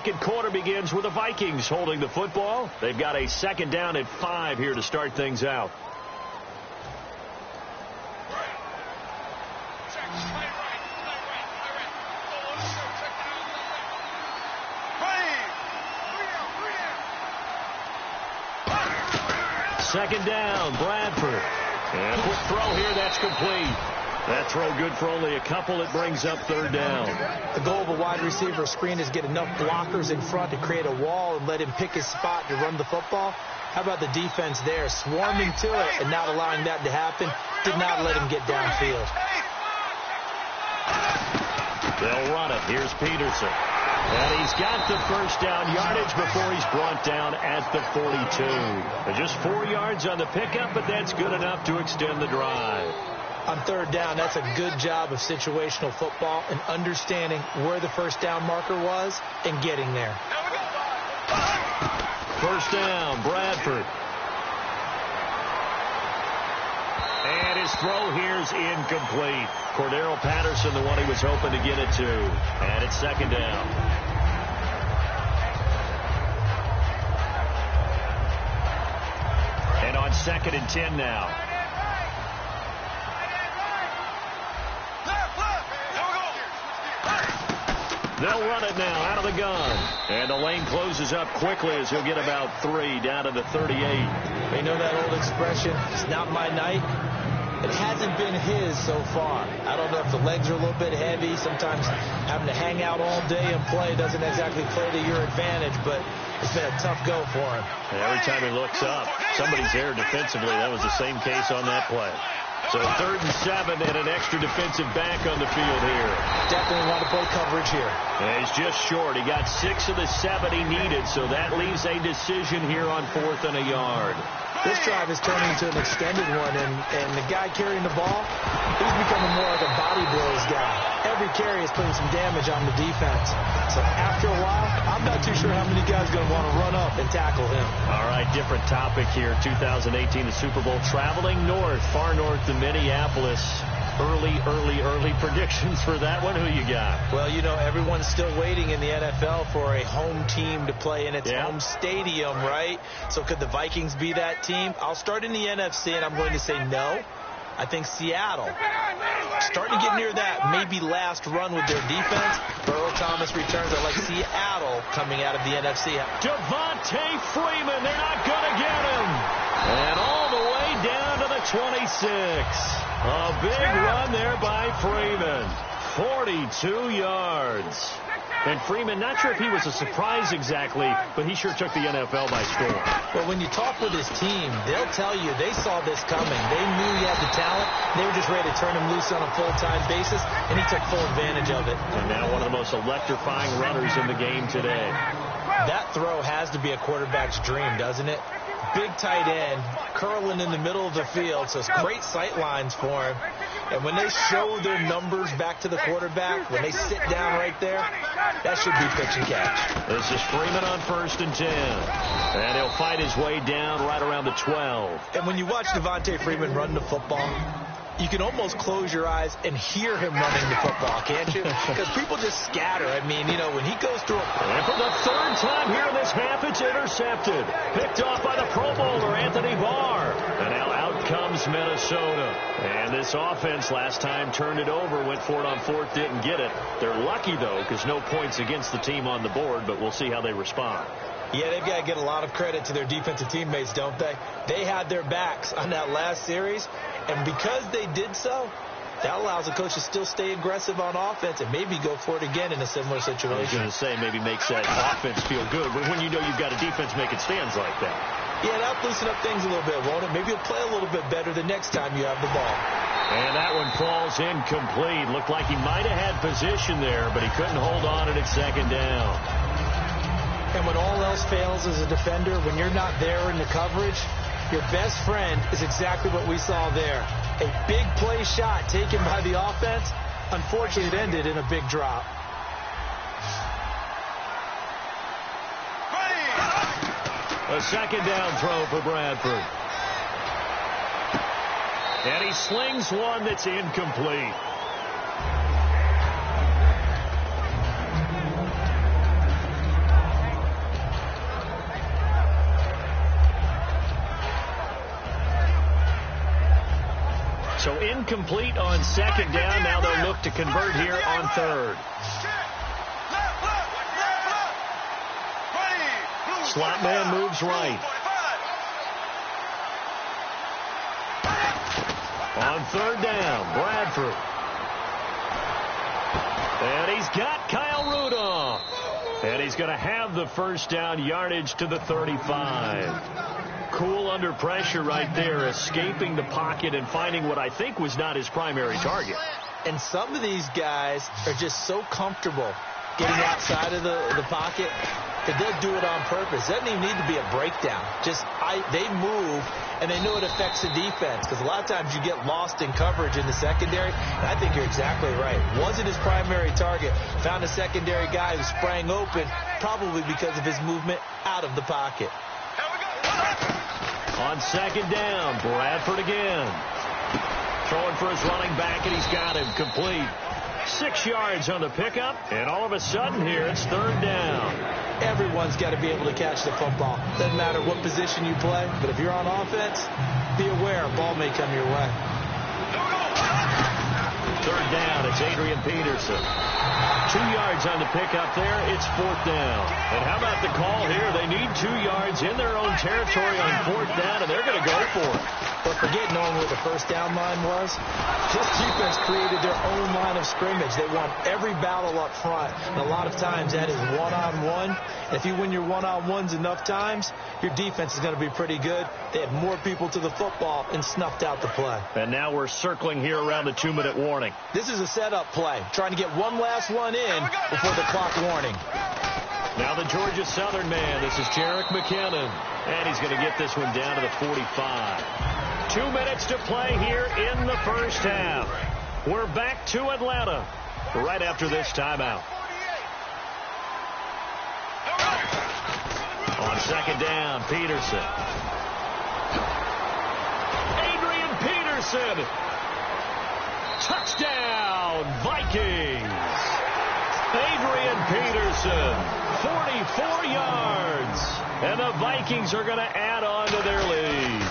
second quarter begins with the Vikings holding the football. They've got a second down at 5 here to start things out. Second down, Bradford. And quick throw here, that's complete. That throw good for only a couple. It brings up third down. The goal of a wide receiver screen is get enough blockers in front to create a wall and let him pick his spot to run the football. How about the defense there, swarming to it and not allowing that to happen? Did not let him get downfield. They'll run it. Here's Peterson. And he's got the first down yardage before he's brought down at the 42. Just 4 yards on the pickup, but that's good enough to extend the drive. On third down, that's a good job of situational football and understanding where the first down marker was and getting there. First down, Bradford. And his throw here's incomplete. Cordero Patterson, the one he was hoping to get it to. And it's second down. And on 2nd and 10 now. They'll run it now out of the gun. And the lane closes up quickly as he'll get about 3 down to the 38. You know that old expression, it's not my night? It hasn't been his so far. I don't know if the legs are a little bit heavy. Sometimes having to hang out all day and play doesn't exactly play to your advantage, but it's been a tough go for him. And every time he looks up, somebody's there defensively. That was the same case on that play. So 3rd and 7 and an extra defensive back on the field here. Definitely want to play coverage here. And he's just short. He got 6 of the 7 he needed, so that leaves a decision here on 4th and a yard. This drive is turning into an extended one, and the guy carrying the ball, he's becoming more like a body blows guy. Every carry is putting some damage on the defense. So after a while, I'm not too sure how many guys are going to want to run up and tackle him. All right, different topic here. 2018, the Super Bowl, traveling north, far north to Minneapolis. Early predictions for that one. Who you got? Well, you know, everyone's still waiting in the NFL for a home team to play in its home stadium, right? So could the Vikings be that team? I'll start in the NFC, and I'm going to say no. I think Seattle, starting to get near that maybe last run with their defense. Earl Thomas returns. I like Seattle coming out of the NFC. Devontae Freeman, they're not going to get him. And all the way down to the 26. A big run there by Freeman. 42 yards. And Freeman, not sure if he was a surprise exactly, but he sure took the NFL by storm. Well, when you talk with his team, they'll tell you they saw this coming. They knew he had the talent. They were just ready to turn him loose on a full-time basis, and he took full advantage of it. And now one of the most electrifying runners in the game today. That throw has to be a quarterback's dream, doesn't it? Big tight end, curling in the middle of the field, so it's great sight lines for him. And when they show their numbers back to the quarterback, when they sit down right there, that should be pitch and catch. This is Freeman on 1st and 10. And he'll fight his way down right around the 12. And when you watch Devontae Freeman run the football, you can almost close your eyes and hear him running the football, can't you? Because people just scatter. I mean, you know, when he goes through And for the 3rd time here in this half, it's intercepted. Picked off by the Pro Bowler, Anthony Barr. And now out comes Minnesota. And this offense last time turned it over, went for it on 4th, didn't get it. They're lucky, though, because no points against the team on the board, but we'll see how they respond. Yeah, they've got to get a lot of credit to their defensive teammates, don't they? They had their backs on that last series, and because they did so, that allows the coach to still stay aggressive on offense and maybe go for it again in a similar situation. I was going to say maybe makes that offense feel good, but when you know you've got a defense making stands like that. Yeah, that'll loosen up things a little bit, won't it? Maybe you'll play a little bit better the next time you have the ball. And that one falls incomplete. Looked like he might have had position there, but he couldn't hold on at 2nd down. And when all else fails as a defender, when you're not there in the coverage, your best friend is exactly what we saw there. A big play shot taken by the offense. Unfortunately, it ended in a big drop. A 2nd down throw for Bradford. And he slings one that's incomplete. So incomplete on second down. Now they'll look to convert here on third. Slot man moves right. On third down, Bradford. And he's got Kyle Rudolph. And he's going to have the first down, yardage to the 35. Cool under pressure right there, escaping the pocket and finding what I think was not his primary target. And some of these guys are just so comfortable getting outside of the pocket that they'll do it on purpose. It doesn't even need to be a breakdown. They move, and they know it affects the defense, because a lot of times you get lost in coverage in the secondary. And I think you're exactly right. Wasn't his primary target. Found a secondary guy who sprang open, probably because of his movement out of the pocket. On second down, Bradford again. Throwing for his running back, and he's got him complete. 6 yards on the pickup, and all of a sudden here it's third down. Everyone's got to be able to catch the football. Doesn't matter what position you play, but if you're on offense, be aware a ball may come your way. Third down, it's Adrian Peterson. 2 yards on the pickup there, it's fourth down. And how about the call here? They need 2 yards in their own territory on fourth down, and they're going to go for it. But forget knowing where the first down line was. This defense created their own line of scrimmage. They won every battle up front. And a lot of times that is one-on-one. If you win your one-on-ones enough times, your defense is going to be pretty good. They had more people to the football and snuffed out the play. And now we're circling here around the 2-minute warning. This is a setup play, trying to get one last one in before the clock warning. Now the Georgia Southern man. This is Jerick McKinnon. And he's going to get this one down to the 45. 2 minutes to play here in the first half. We're back to Atlanta right after this timeout. On second down, Peterson. Adrian Peterson. Touchdown, Vikings. Adrian Peterson, 44 yards. And the Vikings are going to add on to their lead.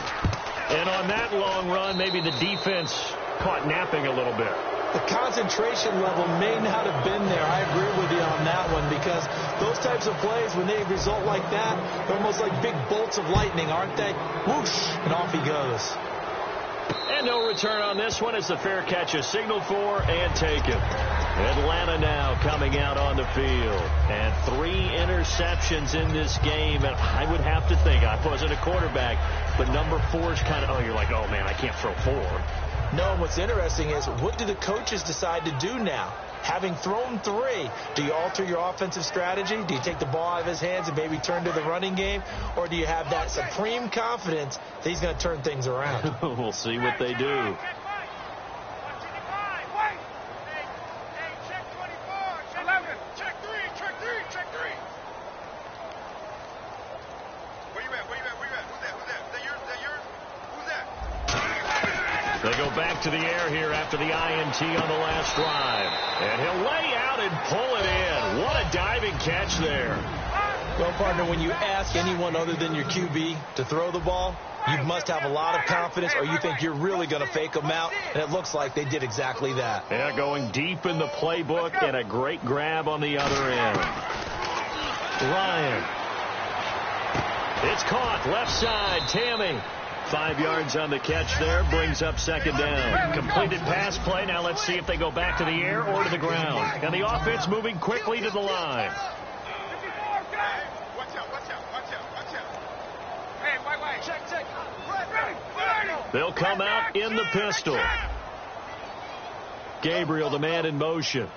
And on that long run, maybe the defense caught napping a little bit. The concentration level may not have been there. I agree with you on that one, because those types of plays, when they result like that, they're almost like big bolts of lightning, aren't they? Whoosh, and off he goes. And no return on this one as the fair catch is signaled for and taken. Atlanta now coming out on the field. And 3 interceptions in this game. And I would have to think, I wasn't a quarterback, but number 4 is kind of, oh, you're like, oh, man, I can't throw 4. No, what's interesting is, what do the coaches decide to do now? Having thrown 3, do you alter your offensive strategy? Do you take the ball out of his hands and maybe turn to the running game? Or do you have that supreme confidence that he's going to turn things around? We'll see what they do. They go back to the air here after the INT on the last drive. And he'll lay out and pull it in. What a diving catch there. Well, partner, when you ask anyone other than your QB to throw the ball, you must have a lot of confidence, or you think you're really going to fake them out. And it looks like they did exactly that. Yeah, going deep in the playbook, and a great grab on the other end. Ryan. It's caught. Left side. Tammy. 5 yards on the catch there, brings up second down. Completed pass play. Now let's see if they go back to the air or to the ground. And the offense moving quickly to the line. They'll come out in the pistol. Gabriel, the man in motion.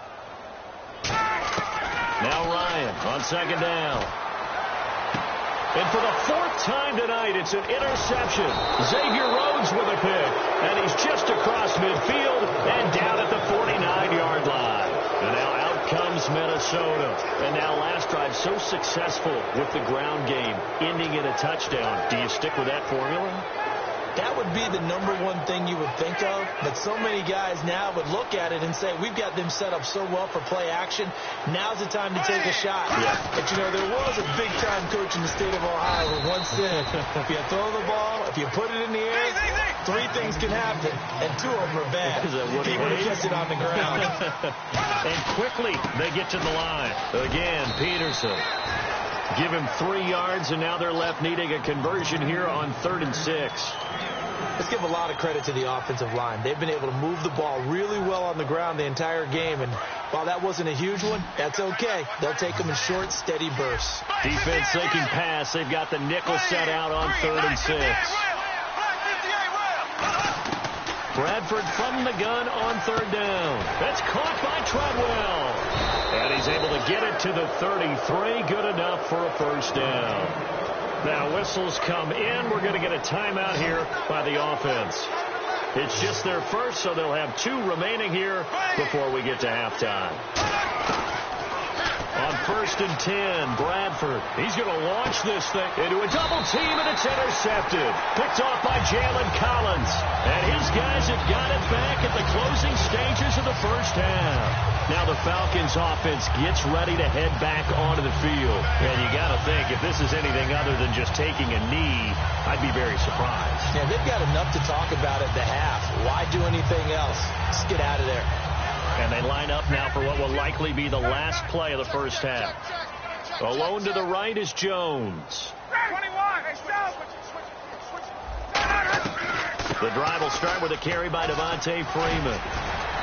Now Ryan on second down. And for the 4th time tonight, it's an interception. Xavier Rhodes with a pick. And he's just across midfield and down at the 49-yard line. And now out comes Minnesota. And now last drive so successful with the ground game, ending in a touchdown. Do you stick with that formula? That would be the number one thing you would think of, but so many guys now would look at it and say, we've got them set up so well for play action. Now's the time to take a shot. Yeah. But, you know, there was a big-time coach in the state of Ohio who once said, if you throw the ball, if you put it in the air, Three things can happen, and two of them are bad. He would have kept it on the ground. And quickly, they get to the line. Again, Peterson. Give him 3 yards, and now they're left needing a conversion here on 3rd and 6. Let's give a lot of credit to the offensive line. They've been able to move the ball really well on the ground the entire game, and while that wasn't a huge one, that's okay. They'll take them in short, steady bursts. Defense thinking pass. They've got the nickel set out on 3rd and 6. Bradford from the gun on 3rd down. That's caught by Treadwell. And he's able to get it to the 33. Good enough for a first down. Now whistles come in. We're going to get a timeout here by the offense. It's just their first, so they'll have 2 remaining here before we get to halftime. On 1st and 10, Bradford. He's going to launch this thing into a double team, and it's intercepted. Picked off by Jalen Collins. And his guys have got it back at the closing stages of the first half. Now the Falcons offense gets ready to head back onto the field. And you got to think, if this is anything other than just taking a knee, I'd be very surprised. Yeah, they've got enough to talk about at the half. Why do anything else? Just get out of there. And they line up now for what will likely be the last play of the first half. Alone to the right is Jones. The drive will start with a carry by Devontae Freeman.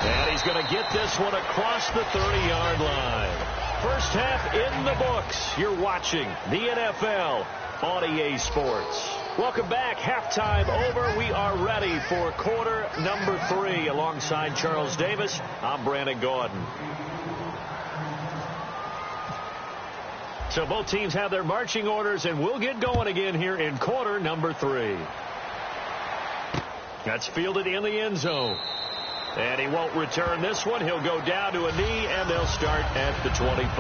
And he's going to get this one across the 30-yard line. First half in the books. You're watching the NFL on EA Sports. Welcome back. Halftime over. We are ready for quarter number 3. Alongside Charles Davis, I'm Brandon Gordon. So both teams have their marching orders, and we'll get going again here in quarter number 3. That's fielded in the end zone. And he won't return this one. He'll go down to a knee, and they'll start at the 25.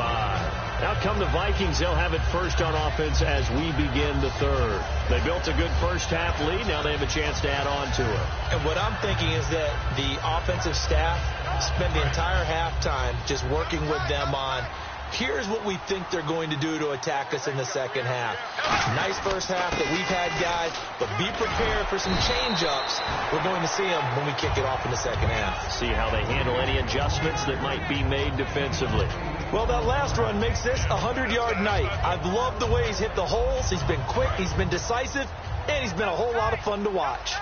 Now come the Vikings. They'll have it first on offense as we begin the 3rd. They built a good first-half lead. Now they have a chance to add on to it. And what I'm thinking is that the offensive staff spend the entire halftime just working with them on, here's what we think they're going to do to attack us in the second half. Nice first half that we've had, guys, but be prepared for some change-ups. We're going to see them when we kick it off in the second half. See how they handle any adjustments that might be made defensively. Well, that last run makes this a 100-yard night. I've loved the way he's hit the holes. He's been quick, he's been decisive, and he's been a whole lot of fun to watch.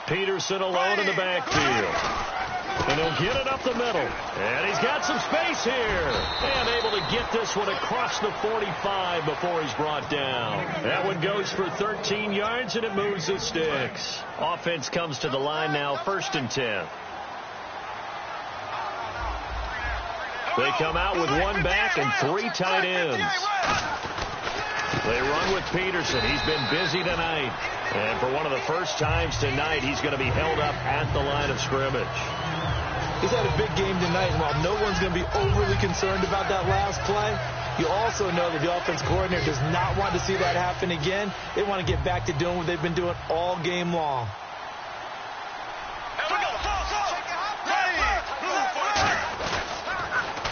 Peterson alone in the backfield. And he'll get it up the middle. And he's got some space here. And able to get this one across the 45 before he's brought down. That one goes for 13 yards, and it moves the sticks. Offense comes to the line now, 1st and 10. They come out with 1 back and 3 tight ends. They run with Peterson. He's been busy tonight. And for one of the first times tonight, he's going to be held up at the line of scrimmage. He's had a big game tonight, and while no one's going to be overly concerned about that last play, you also know that the offense coordinator does not want to see that happen again. They want to get back to doing what they've been doing all game long.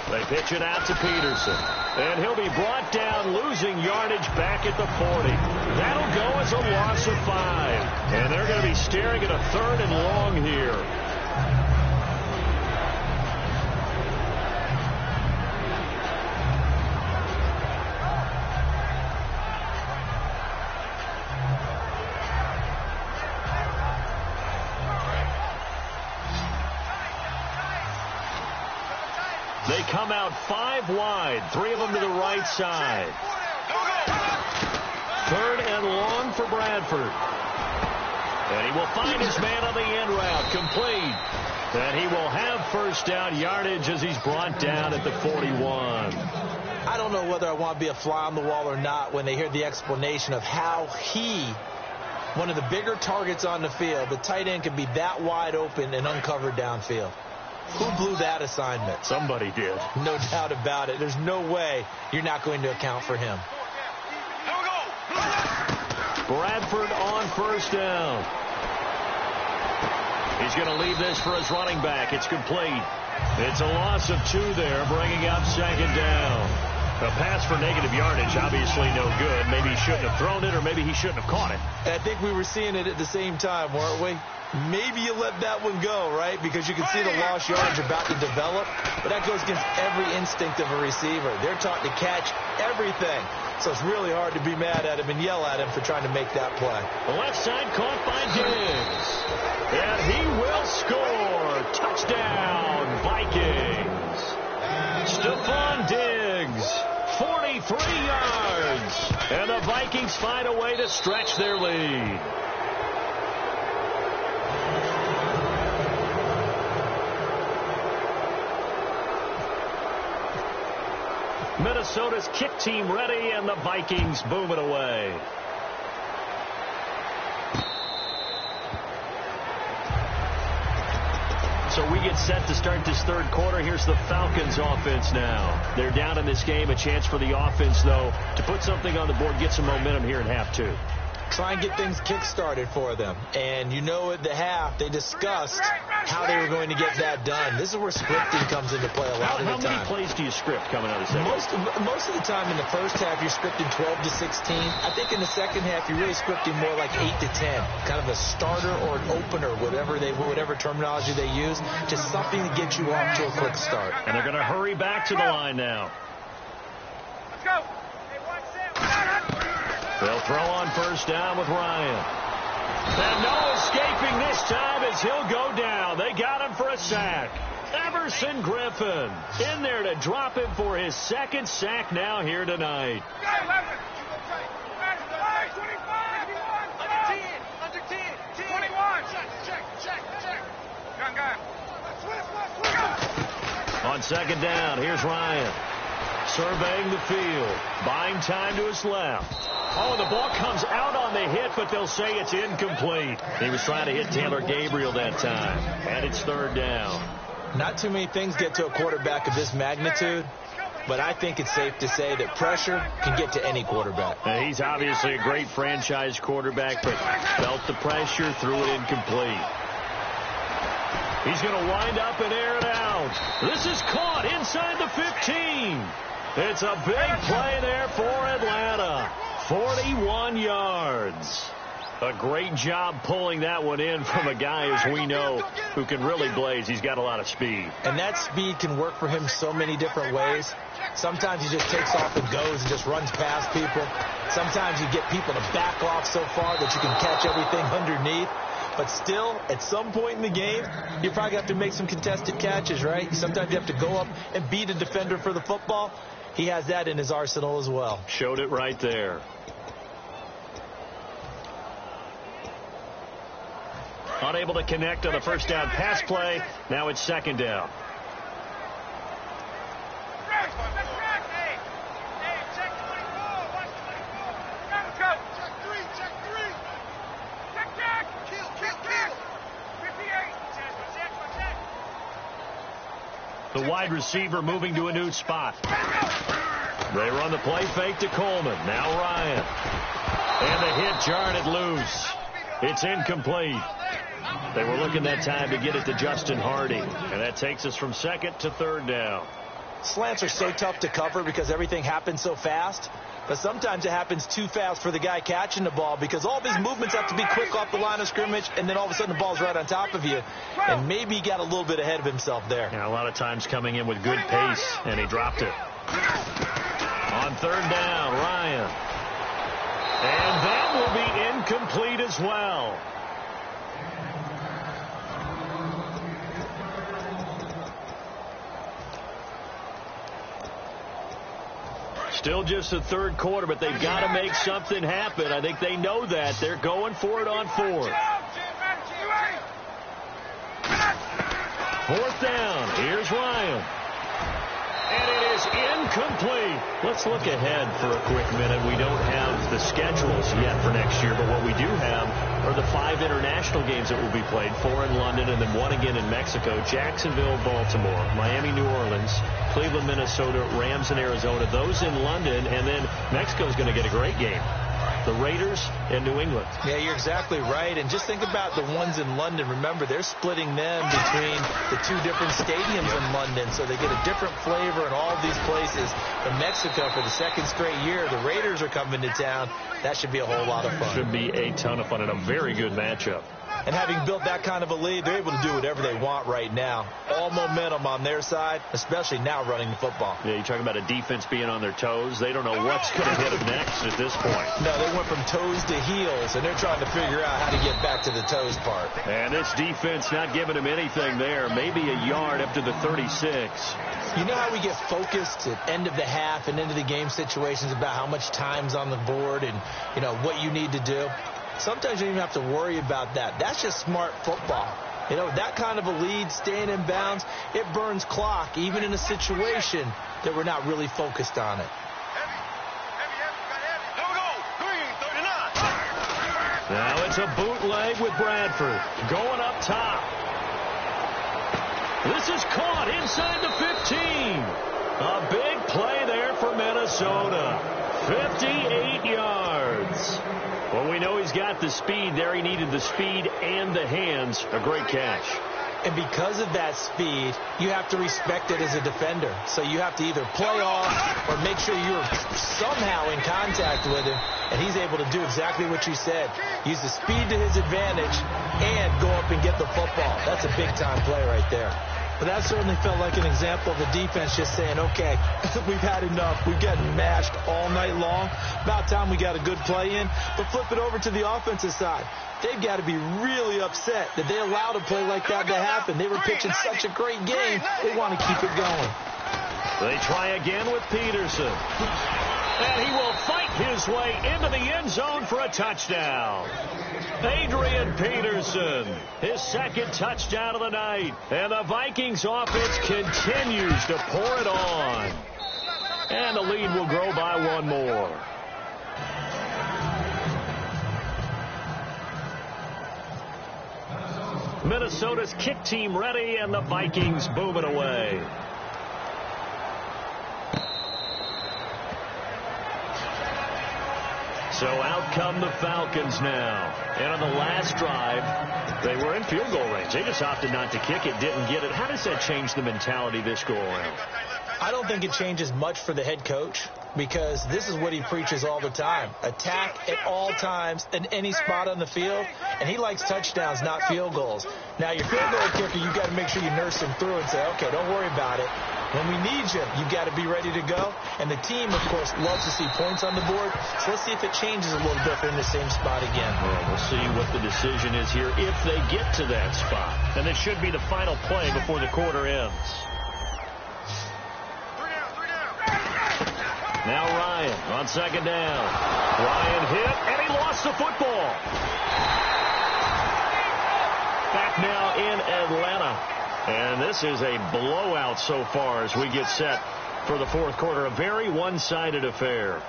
They pitch it out to Peterson. And he'll be brought down, losing yardage back at the 40. That'll go as a loss of 5. And they're going to be staring at a 3rd and long here. They come out 5 wide, 3 of them to the right side. 3rd and long for Bradford. And he will find his man on the end route, complete. And he will have first down yardage as he's brought down at the 41. I don't know whether I want to be a fly on the wall or not when they hear the explanation of how one of the bigger targets on the field, the tight end, can be that wide open and uncovered downfield. Who blew that assignment? Somebody did. No doubt about it. There's no way you're not going to account for him. Bradford on first down. He's going to leave this for his running back. It's complete. It's a loss of 2 there, bringing up 2nd down. A pass for negative yardage, obviously no good. Maybe he shouldn't have thrown it, or maybe he shouldn't have caught it. I think we were seeing it at the same time, weren't we? Maybe you let that one go, right? Because you can see the lost yardage about to develop. But that goes against every instinct of a receiver. They're taught to catch everything. So it's really hard to be mad at him and yell at him for trying to make that play. The left side caught by Diggs. And he will score. Touchdown, Vikings. Stephon Diggs, 43 yards. And the Vikings find a way to stretch their lead. Minnesota's kick team ready, and the Vikings boom it away. So we get set to start this third quarter. Here's the Falcons offense now. They're down in this game. A chance for the offense, though, to put something on the board, get some momentum here in half two. Try and get things kick-started for them. And you know at the half, they discussed how they were going to get that done. This is where scripting comes into play a lot of the time. How many plays do you script coming out of the second? Most of the time in the first half, you're scripting 12 to 16. I think in the second half, you're really scripting more like 8 to 10. Kind of a starter or an opener, whatever terminology they use, just something to get you off to a quick start. And they're going to hurry back to the line now. Let's go. They'll throw on first down with Ryan. And no escaping this time as he'll go down. They got him for a sack. Everson Griffin in there to drop him for his second sack now here tonight. Under 10. 21. Check. Young guy. On second down, here's Ryan. Surveying the field. Buying time to his left. Oh, the ball comes out on the hit, but they'll say it's incomplete. He was trying to hit Taylor Gabriel that time. And it's third down. Not too many things get to a quarterback of this magnitude, but I think it's safe to say that pressure can get to any quarterback. He's obviously a great franchise quarterback, but felt the pressure, threw it incomplete. He's going to wind up and air it out. This is caught inside the 15. It's a big play there for Atlanta. 41 yards. A great job pulling that one in from a guy, as we know, who can really blaze. He's got a lot of speed. And that speed can work for him so many different ways. Sometimes he just takes off and goes and just runs past people. Sometimes you get people to back off so far that you can catch everything underneath. But still, at some point in the game, you probably have to make some contested catches, right? Sometimes you have to go up and beat a defender for the football. He has that in his arsenal as well. Showed it right there. Unable to connect on the first down pass play. Now it's second down. The wide receiver moving to a new spot. They run the play fake to Coleman. Now Ryan. And the hit jarred it loose. It's incomplete. They were looking that time to get it to Justin Hardy. And that takes us from second to third down. Slants are so tough to cover because everything happens so fast. But sometimes it happens too fast for the guy catching the ball because all of his movements have to be quick off the line of scrimmage, and then all of a sudden the ball's right on top of you. And maybe he got a little bit ahead of himself there. Yeah, a lot of times coming in with good pace, and he dropped it. On third down, Ryan. And that will be incomplete as well. Still just the third quarter, but they've got to make something happen. I think they know that. They're going for it on fourth. Fourth down. Here's Ryan. And it is incomplete. Let's look ahead for a quick minute. We don't have the schedules yet for next year, but what we do have are the 5 international games that will be played, 4 in London and then 1 again in Mexico, Jacksonville, Baltimore, Miami, New Orleans, Cleveland, Minnesota, Rams in Arizona, those in London, and then Mexico's going to get a great game. the Raiders and New England. Yeah, you're exactly right. And just think about the ones in London. Remember, they're splitting them between the two different stadiums in London, so they get a different flavor in all of these places. In Mexico, for the second straight year, the Raiders are coming to town. That should be a whole lot of fun. Should be a ton of fun and a very good matchup. And having built that kind of a lead, they're able to do whatever they want right now. All momentum on their side, especially now running the football. Yeah, you talk about a defense being on their toes. They don't know what's going to hit them next at this point. No, they went from toes to heels, and they're trying to figure out how to get back to the toes part. And this defense not giving them anything there. Maybe a yard up to the 36. You know how we get focused at end of the half and into the game situations about how much time's on the board and, you know, what you need to do? Sometimes you don't even have to worry about that. That's just smart football. You know, that kind of a lead, staying in bounds, it burns clock, even in a situation that we're not really focused on it. Now it's a bootleg with Bradford going up top. This is caught inside the 15. A big play there for Minnesota. 58 yards. Well, we know he's got the speed there. He needed the speed and the hands. A great catch. And because of that speed, you have to respect it as a defender. So you have to either play off or make sure you're somehow in contact with him. And he's able to do exactly what you said. Use the speed to his advantage and go up and get the football. That's a big-time play right there. But that certainly felt like an example of the defense just saying, okay, we've had enough. We've gotten mashed all night long. About time we got a good play in. But flip it over to the offensive side. They've got to be really upset that they allowed a play like that to happen. They were pitching such a great game. They want to keep it going. They try again with Peterson. And he will fight his way into the end zone for a touchdown. Adrian Peterson, his second touchdown of the night. And the Vikings offense continues to pour it on. And the lead will grow by one more. Minnesota's kick team ready, and the Vikings moving away. So out come the Falcons now. And on the last drive, they were in field goal range. They just opted not to kick it, didn't get it. How does that change the mentality this go around? I don't think it changes much for the head coach because this is what he preaches all the time. Attack at all times in any spot on the field, and he likes touchdowns, not field goals. Now, your field goal kicker, you've got to make sure you nurse him through and say, okay, don't worry about it. When we need you, you've got to be ready to go. And the team, of course, loves to see points on the board. So let's see if it changes a little bit if they're in the same spot again. Well, we'll see what the decision is here if they get to that spot. And it should be the final play before the quarter ends. Now Ryan on second down. Ryan hit, and he lost the football. Back now in Atlanta. And this is a blowout so far as we get set for the fourth quarter. A very one-sided affair.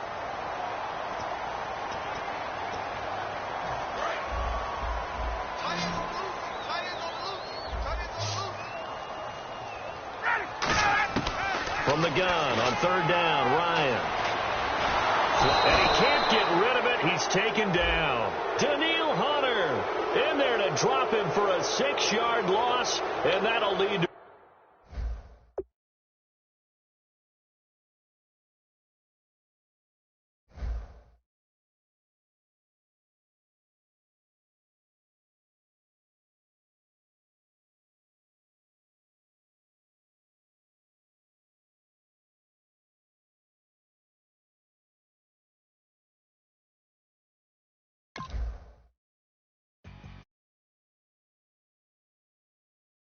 From the gun on third down, Ryan. And he can't get rid of it. He's taken down. Daniil Hunter in there to drop him for a 6-yard loss, and that'll lead to